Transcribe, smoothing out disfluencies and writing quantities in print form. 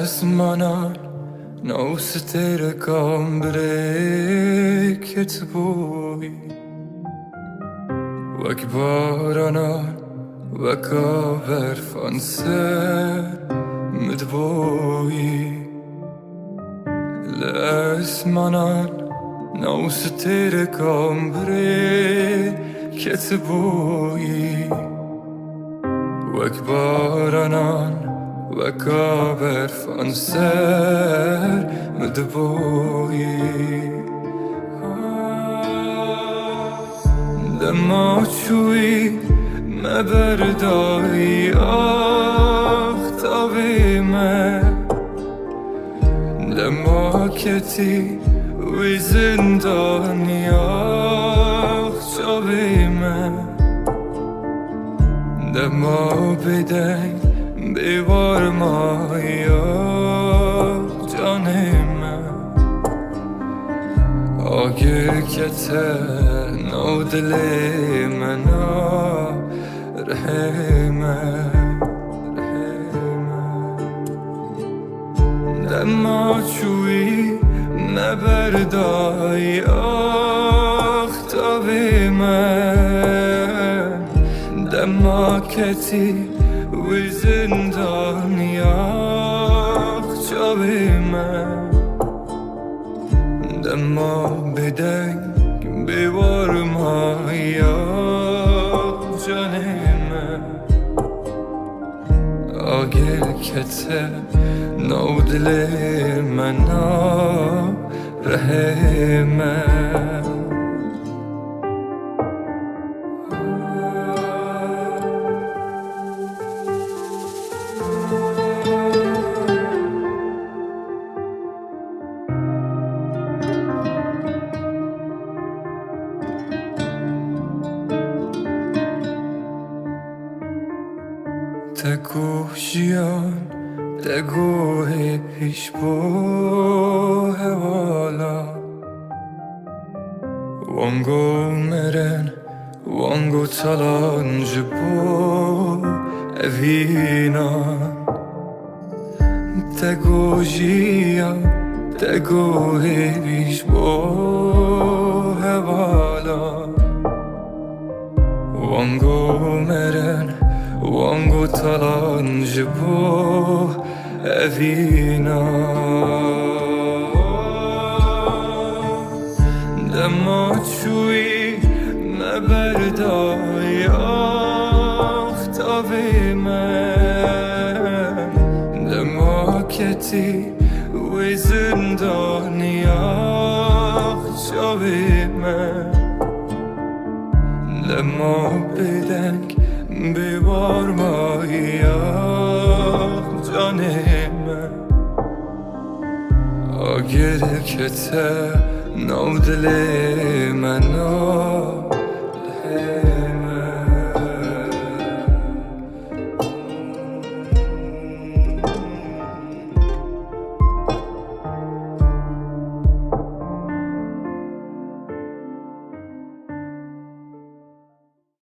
L'asmanan nausetere kambreket boy Vak baranan vak aver fanser medboy L'asmanan nausetere kambreket boy Vak baranan وكابر فانسر مدبوي لما تشوي ما برداي اختابي ما لما كتي وزنداني اختابي ما لما بداي بیوارمایا جانم آگر کته نو دل منا رحمه لما چوی نبردای اختابی من لما کتی وزندانی اخچابی من دما بدنگ بیوارمای جانی من آگر کته نو دل منا رحمه تگو جیان تگو پیش بو هوالا وانگو مرن وانگو تلانج بو اوینا تگو جیان تگو پیش بو هوالا وانگو مرن وانگو تلانج بو اوینا لما تشوی نبردای اختابی من لما کتی وزندانی اخچابی من لما بدنگ بیوارمای جانم آگر کته نو دل منا